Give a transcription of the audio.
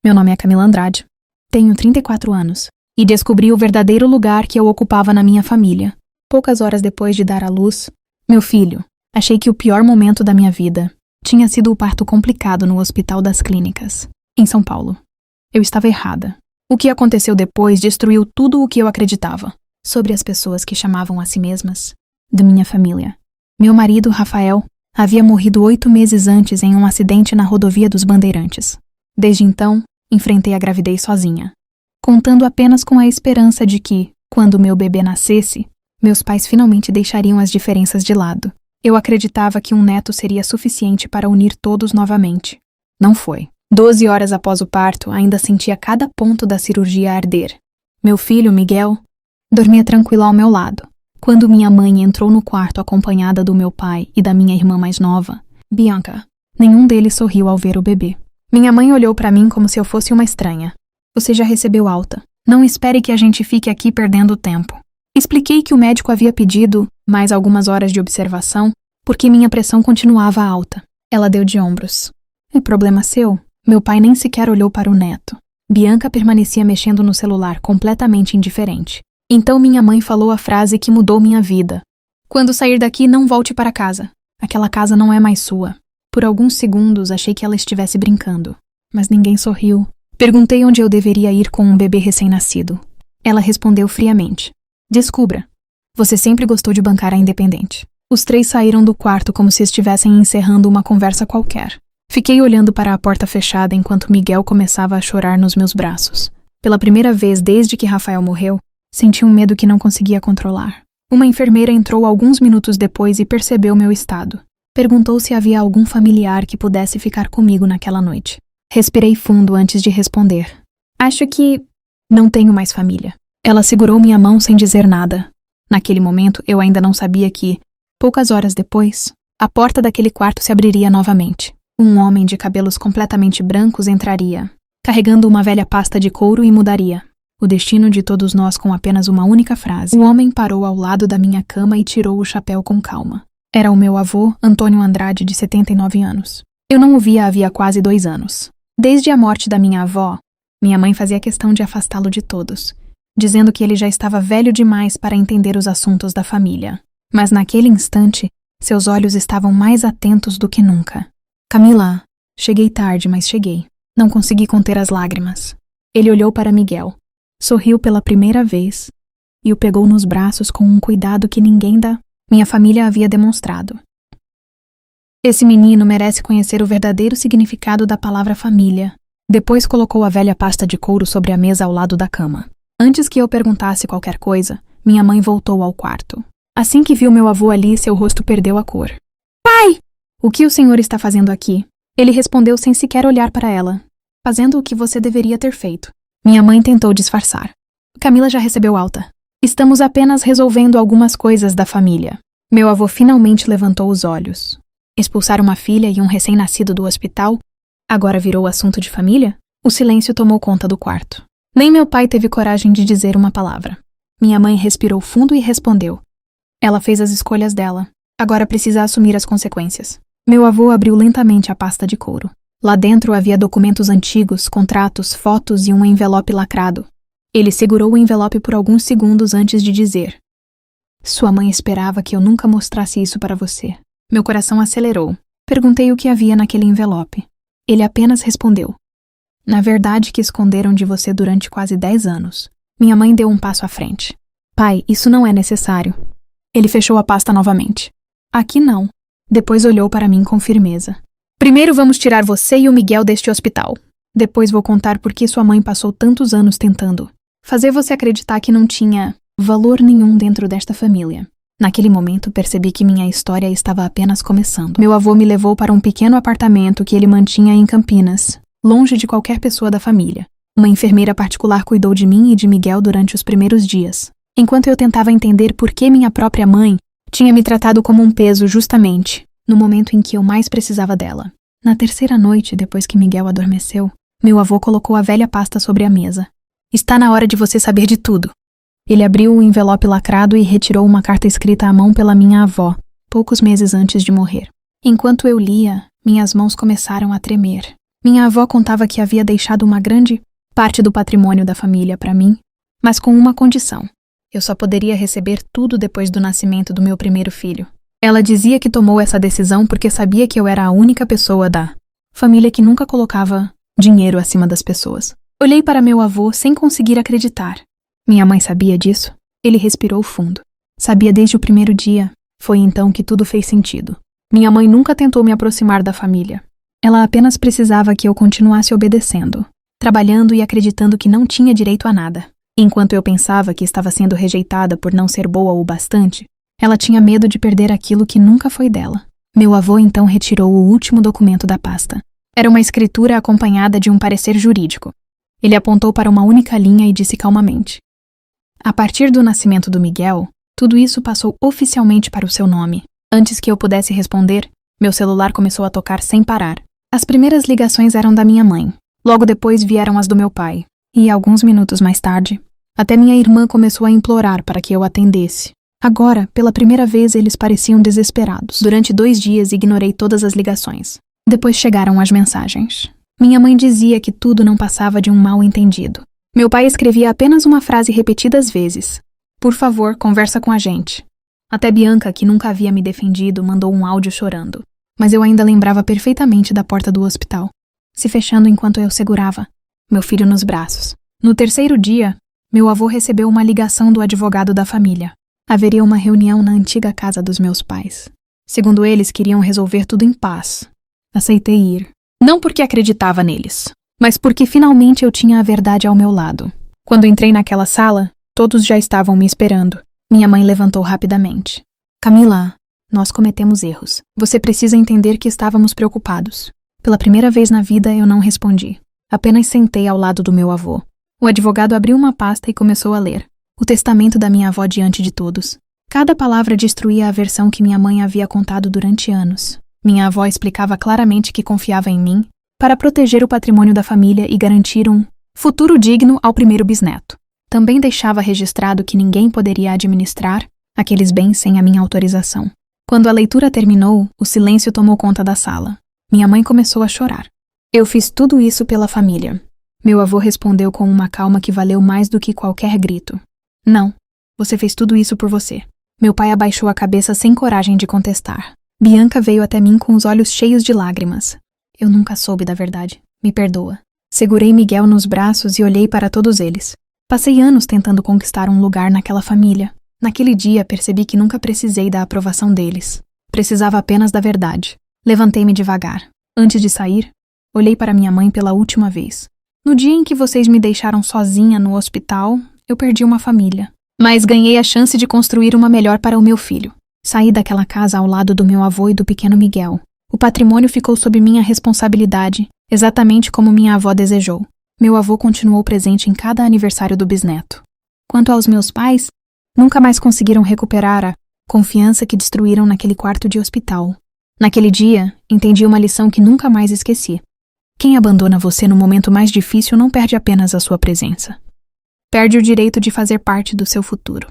Meu nome é Camila Andrade. Tenho 34 anos e descobri o verdadeiro lugar que eu ocupava na minha família. Poucas horas depois de dar à luz, meu filho, achei que o pior momento da minha vida tinha sido o parto complicado no Hospital das Clínicas, em São Paulo. Eu estava errada. O que aconteceu depois destruiu tudo o que eu acreditava sobre as pessoas que chamavam a si mesmas de minha família. Meu marido, Rafael, havia morrido 8 meses antes em um acidente na rodovia dos Bandeirantes. Desde então, enfrentei a gravidez sozinha, contando apenas com a esperança de que, quando meu bebê nascesse, meus pais finalmente deixariam as diferenças de lado. Eu acreditava que um neto seria suficiente para unir todos novamente. Não foi. 12 horas após o parto, ainda sentia cada ponto da cirurgia arder. Meu filho, Miguel, dormia tranquilo ao meu lado. Quando minha mãe entrou no quarto acompanhada do meu pai e da minha irmã mais nova, Bianca, nenhum deles sorriu ao ver o bebê. Minha mãe olhou para mim como se eu fosse uma estranha. Você já recebeu alta. Não espere que a gente fique aqui perdendo tempo. Expliquei que o médico havia pedido mais algumas horas de observação porque minha pressão continuava alta. Ela deu de ombros. É problema seu? Meu pai nem sequer olhou para o neto. Bianca permanecia mexendo no celular, completamente indiferente. Então minha mãe falou a frase que mudou minha vida. Quando sair daqui, não volte para casa. Aquela casa não é mais sua. Por alguns segundos, achei que ela estivesse brincando. Mas ninguém sorriu. Perguntei onde eu deveria ir com um bebê recém-nascido. Ela respondeu friamente. Descubra. Você sempre gostou de bancar a independente. Os 3 saíram do quarto como se estivessem encerrando uma conversa qualquer. Fiquei olhando para a porta fechada enquanto Miguel começava a chorar nos meus braços. Pela primeira vez desde que Rafael morreu, senti um medo que não conseguia controlar. Uma enfermeira entrou alguns minutos depois e percebeu meu estado. Perguntou se havia algum familiar que pudesse ficar comigo naquela noite. Respirei fundo antes de responder. Acho que não tenho mais família. Ela segurou minha mão sem dizer nada. Naquele momento, eu ainda não sabia que, poucas horas depois, a porta daquele quarto se abriria novamente. Um homem de cabelos completamente brancos entraria, carregando uma velha pasta de couro e mudaria o destino de todos nós com apenas uma única frase. O homem parou ao lado da minha cama e tirou o chapéu com calma. Era o meu avô, Antônio Andrade, de 79 anos. Eu não o via havia quase 2 anos. Desde a morte da minha avó, minha mãe fazia questão de afastá-lo de todos, dizendo que ele já estava velho demais para entender os assuntos da família. Mas naquele instante, seus olhos estavam mais atentos do que nunca. Camila, cheguei tarde, mas cheguei. Não consegui conter as lágrimas. Ele olhou para Miguel, sorriu pela primeira vez e o pegou nos braços com um cuidado que ninguém da minha família havia demonstrado. Esse menino merece conhecer o verdadeiro significado da palavra família. Depois colocou a velha pasta de couro sobre a mesa ao lado da cama. Antes que eu perguntasse qualquer coisa, minha mãe voltou ao quarto. Assim que viu meu avô ali, seu rosto perdeu a cor. Pai! O que o senhor está fazendo aqui? Ele respondeu sem sequer olhar para ela. Fazendo o que você deveria ter feito. Minha mãe tentou disfarçar. Camila já recebeu alta. Estamos apenas resolvendo algumas coisas da família. Meu avô finalmente levantou os olhos. Expulsar uma filha e um recém-nascido do hospital agora virou assunto de família? O silêncio tomou conta do quarto. Nem meu pai teve coragem de dizer uma palavra. Minha mãe respirou fundo e respondeu. Ela fez as escolhas dela. Agora precisa assumir as consequências. Meu avô abriu lentamente a pasta de couro. Lá dentro havia documentos antigos, contratos, fotos e um envelope lacrado. Ele segurou o envelope por alguns segundos antes de dizer: Sua mãe esperava que eu nunca mostrasse isso para você. Meu coração acelerou. Perguntei o que havia naquele envelope. Ele apenas respondeu: Na verdade que esconderam de você durante quase 10 anos. Minha mãe deu um passo à frente. Pai, isso não é necessário. Ele fechou a pasta novamente. Aqui não. Depois olhou para mim com firmeza. Primeiro vamos tirar você e o Miguel deste hospital. Depois vou contar por que sua mãe passou tantos anos tentando fazer você acreditar que não tinha valor nenhum dentro desta família. Naquele momento, percebi que minha história estava apenas começando. Meu avô me levou para um pequeno apartamento que ele mantinha em Campinas, longe de qualquer pessoa da família. Uma enfermeira particular cuidou de mim e de Miguel durante os primeiros dias, enquanto eu tentava entender por que minha própria mãe tinha me tratado como um peso justamente no momento em que eu mais precisava dela. Na terceira noite, depois que Miguel adormeceu, meu avô colocou a velha pasta sobre a mesa. Está na hora de você saber de tudo. Ele abriu o envelope lacrado e retirou uma carta escrita à mão pela minha avó, poucos meses antes de morrer. Enquanto eu lia, minhas mãos começaram a tremer. Minha avó contava que havia deixado uma grande parte do patrimônio da família para mim, mas com uma condição. Eu só poderia receber tudo depois do nascimento do meu primeiro filho. Ela dizia que tomou essa decisão porque sabia que eu era a única pessoa da família que nunca colocava dinheiro acima das pessoas. Olhei para meu avô sem conseguir acreditar. Minha mãe sabia disso? Ele respirou fundo. Sabia desde o primeiro dia. Foi então que tudo fez sentido. Minha mãe nunca tentou me aproximar da família. Ela apenas precisava que eu continuasse obedecendo, trabalhando e acreditando que não tinha direito a nada. Enquanto eu pensava que estava sendo rejeitada por não ser boa o bastante, ela tinha medo de perder aquilo que nunca foi dela. Meu avô então retirou o último documento da pasta. Era uma escritura acompanhada de um parecer jurídico. Ele apontou para uma única linha e disse calmamente: a partir do nascimento do Miguel, tudo isso passou oficialmente para o seu nome. Antes que eu pudesse responder, meu celular começou a tocar sem parar. As primeiras ligações eram da minha mãe. Logo depois vieram as do meu pai. E alguns minutos mais tarde, até minha irmã começou a implorar para que eu atendesse. Agora, pela primeira vez, eles pareciam desesperados. Durante 2 dias, ignorei todas as ligações. Depois chegaram as mensagens. Minha mãe dizia que tudo não passava de um mal-entendido. Meu pai escrevia apenas uma frase repetidas vezes: por favor, conversa com a gente. Até Bianca, que nunca havia me defendido, mandou um áudio chorando. Mas eu ainda lembrava perfeitamente da porta do hospital, se fechando enquanto eu segurava meu filho nos braços. No 3º dia, meu avô recebeu uma ligação do advogado da família. Haveria uma reunião na antiga casa dos meus pais. Segundo eles, queriam resolver tudo em paz. Aceitei ir. Não porque acreditava neles, mas porque finalmente eu tinha a verdade ao meu lado. Quando entrei naquela sala, todos já estavam me esperando. Minha mãe levantou rapidamente. Camila, nós cometemos erros. Você precisa entender que estávamos preocupados. Pela primeira vez na vida, eu não respondi. Apenas sentei ao lado do meu avô. O advogado abriu uma pasta e começou a ler. O testamento da minha avó diante de todos. Cada palavra destruía a versão que minha mãe havia contado durante anos. Minha avó explicava claramente que confiava em mim para proteger o patrimônio da família e garantir um futuro digno ao primeiro bisneto. Também deixava registrado que ninguém poderia administrar aqueles bens sem a minha autorização. Quando a leitura terminou, o silêncio tomou conta da sala. Minha mãe começou a chorar. Eu fiz tudo isso pela família. Meu avô respondeu com uma calma que valeu mais do que qualquer grito. Não, você fez tudo isso por você. Meu pai abaixou a cabeça sem coragem de contestar. Bianca veio até mim com os olhos cheios de lágrimas. Eu nunca soube da verdade. Me perdoa. Segurei Miguel nos braços e olhei para todos eles. Passei anos tentando conquistar um lugar naquela família. Naquele dia percebi que nunca precisei da aprovação deles. Precisava apenas da verdade. Levantei-me devagar. Antes de sair, olhei para minha mãe pela última vez. No dia em que vocês me deixaram sozinha no hospital, eu perdi uma família. Mas ganhei a chance de construir uma melhor para o meu filho. Saí daquela casa ao lado do meu avô e do pequeno Miguel. O patrimônio ficou sob minha responsabilidade, exatamente como minha avó desejou. Meu avô continuou presente em cada aniversário do bisneto. Quanto aos meus pais, nunca mais conseguiram recuperar a confiança que destruíram naquele quarto de hospital. Naquele dia, entendi uma lição que nunca mais esqueci. Quem abandona você no momento mais difícil não perde apenas a sua presença. Perde o direito de fazer parte do seu futuro.